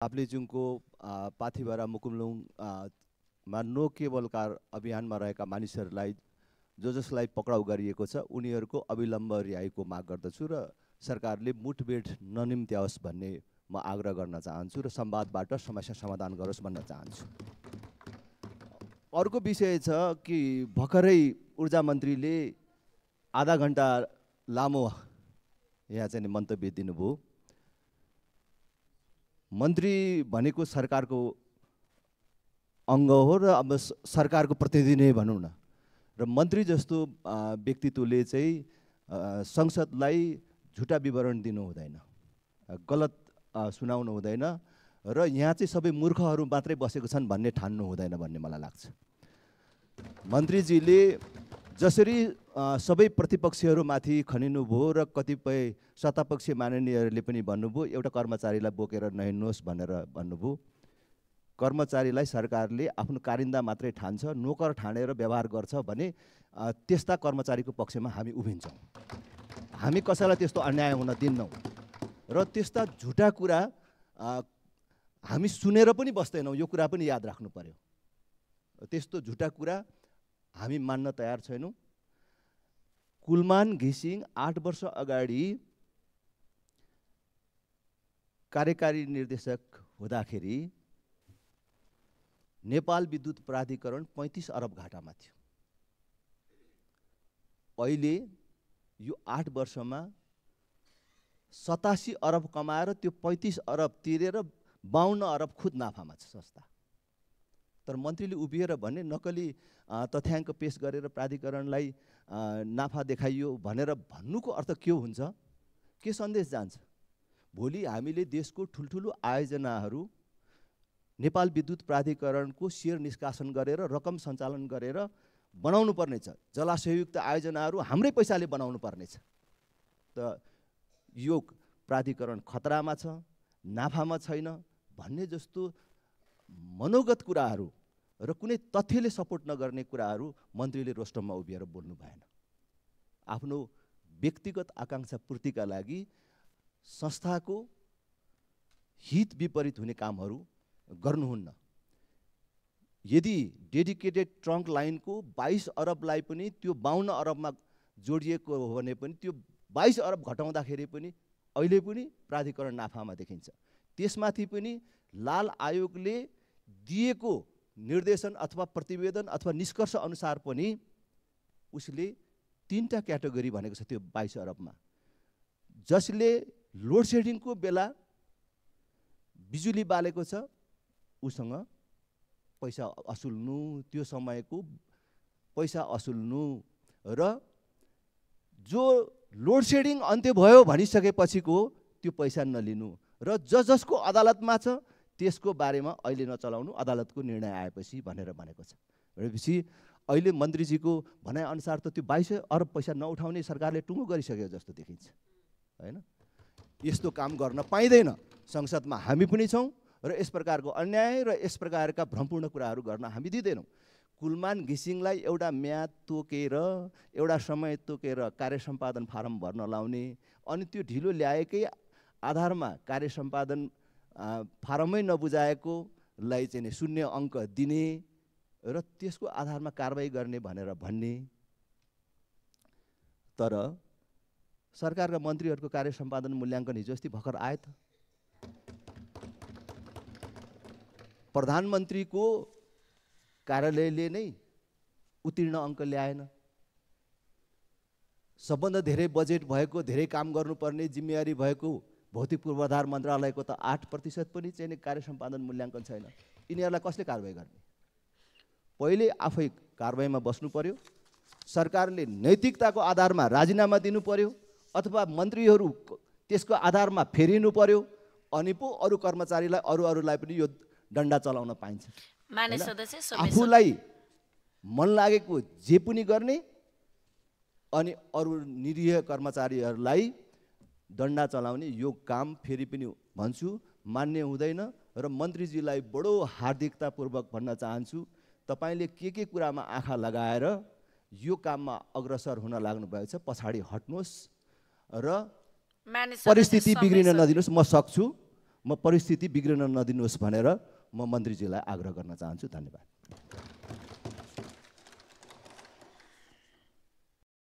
ताप्लेजुङको पाथिभरा मुकुमलुङ मा no cable car अभियानमा रहेका मानिसहरूलाई जसलाई पक्राउ गरिएको छ उनीहरूको अविलम्ब रिहाईको माग गर्दछु र सरकारले मुठभेड ननिम्त्याओस् भन्ने म आग्रह गर्न चाहन्छु र संवादबाट समस्या समाधान गरोस् भन्न चाहन्छु। अर्को विषय छ कि भर्खरै ऊर्जा मन्त्रीले आधा घण्टा लामो यहाँ चाहिँ मन्तव्य दिनुभयो। मन्त्री भनेको सरकारको अङ्ग हो र अब सरकारको प्रतिनिधि नै भनौँ न, र मन्त्री जस्तो व्यक्तित्वले चाहिँ संसदलाई झुटा विवरण दिनु हुँदैन, गलत सुनाउनु हुँदैन र यहाँ चाहिँ सबै मूर्खहरू मात्रै बसेको छन् भन्ने ठान्नु हुँदैन भन्ने मलाई लाग्छ। मन्त्रीजीले जसरी सबै प्रतिपक्षीहरूमाथि खनिनुभयो र कतिपय सत्तापक्षी माननीयहरूले पनि भन्नुभयो एउटा कर्मचारीलाई बोकेर नहिँड्नुहोस् भनेर भन्नुभयो। कर्मचारीलाई सरकारले आफ्नो कारिन्दा मात्रै ठान्छ, नोकर ठानेर व्यवहार गर्छ भने त्यस्ता कर्मचारीको पक्षमा हामी उभिन्छौँ। हामी कसैलाई त्यस्तो अन्याय हुन दिन्नौँ र त्यस्ता झुटा कुरा हामी सुनेर पनि बस्दैनौँ। यो कुरा पनि याद राख्नु पर्यो। त्यस्तो झुटा कुरा हामी मान्न तयार छैनौँ। कुलमान घिसिङ 8 वर्ष अगाडि कार्यकारी निर्देशक हुँदाखेरि नेपाल विद्युत प्राधिकरण 35 अरब घाटामा थियो। अहिले यो 8 वर्षमा 87 अरब कमाएर त्यो 35 अरब तिरेर 52 अरब खुद नाफामा छ संस्था। तर मन्त्रीले उभिएर भने नक्कली तथ्याङ्क पेश गरेर प्राधिकरणलाई नाफा देखाइयो भनेर भन्नुको अर्थ के हुन्छ? के सन्देश जान्छ? भोलि हामीले देशको ठुल्ठुलो आयोजनाहरू नेपाल विद्युत प्राधिकरणको सेयर निष्कासन गरेर रकम सञ्चालन गरेर बनाउनु पर्नेछ। जलाशययुक्त आयोजनाहरू हाम्रै पैसाले बनाउनु पर्नेछ। त यो प्राधिकरण खतरामा छ, नाफामा छैन भन्ने जस्तो मनोगत कुराहरू र कुनै तथ्यले सपोर्ट नगर्ने कुराहरू मन्त्रीले रोस्टममा उभिएर बोल्नु भएन। आफ्नो व्यक्तिगत आकाङ्क्षा पूर्तिका लागि संस्थाको हित विपरीत हुने कामहरू गर्नुहुन्न। यदि डेडिकेटेड ट्रङ्क लाइनको 22 अरबलाई पनि त्यो 52 अरबमा जोडिएको हो भने पनि त्यो 22 अरब घटाउँदाखेरि पनि अहिले पनि प्राधिकरण नाफामा देखिन्छ। त्यसमाथि पनि लाल आयोगले दिएको निर्देशन अथवा प्रतिवेदन अथवा निष्कर्ष अनुसार पनि उसले 3टा क्याटेगोरी भनेको छ त्यो 22 अरबमा। जसले लोड सेडिङको बेला बिजुली बालेको छ उसँग पैसा असुल्नु, त्यो समयको पैसा असुल्नु र जो लोड सेडिङ अन्त्य भयो भनिसकेपछिको त्यो पैसा नलिनु र जसको अदालतमा छ त्यसको बारेमा अहिले नचलाउनु, अदालतको निर्णय आएपछि भनेर भनेको छ। भनेपछि अहिले मन्त्रीजीको भनाइअनुसार त त्यो 22 अरब पैसा नउठाउने सरकारले टुङ्गो गरिसक्यो जस्तो देखिन्छ, होइन? यस्तो काम गर्न पाइँदैन। संसदमा हामी पनि छौँ र यस प्रकारको अन्याय र यस प्रकारका भ्रमपूर्ण कुराहरू गर्न हामी दिँदैनौँ। कुलमान घिसिङलाई एउटा म्याद तोकेर एउटा समय तोकेर कार्य सम्पादन फारम भर्न लाउने अनि त्यो ढिलो ल्याएकै आधारमा कार्य सम्पादन फारमै नबुझाएकोलाई चाहिँ 0 अङ्क दिने र त्यसको आधारमा कारबाही गर्ने भनेर भन्ने। तर सरकारका मन्त्रीहरूको कार्य सम्पादन मूल्याङ्कन हिजो अस्ति भर्खर आयो त। प्रधानमन्त्रीको कार्यालयले नै उत्तीर्ण अङ्क ल्याएन। सबभन्दा धेरै बजेट भएको, धेरै काम गर्नुपर्ने जिम्मेवारी भएको भौतिक पूर्वाधार मन्त्रालयको त 8% पनि चाहिँ कार्य सम्पादन मूल्याङ्कन छैन। यिनीहरूलाई कसले कारबाही गर्ने? पहिले आफै कारबाहीमा बस्नु पर्यो। सरकारले नैतिकताको आधारमा राजीनामा दिनु पर्यो अथवा मन्त्रीहरू त्यसको आधारमा फेरिनु पर्यो अनि पो अरू कर्मचारीलाई अरूलाई पनि यो डन्डा चलाउन पाइन्छ। आफूलाई मन लागेको जे पनि गर्ने अनि अरू निरीह कर्मचारीहरूलाई दण्डा चलाउने यो काम फेरि पनि भन्छु मान्य हुँदैन। र मन्त्रीजीलाई बडो हार्दिकतापूर्वक भन्न चाहन्छु, तपाईँले के कुरामा आँखा लगाएर यो काममा अग्रसर हुन लाग्नु भएको छ पछाडि हट्नुहोस् र परिस्थिति बिग्रिन नदिनुहोस्। म सक्छु, म परिस्थिति बिग्रिन नदिनुहोस् भनेर म मन्त्रीज्यूलाई आग्रह गर्न चाहन्छु। धन्यवाद।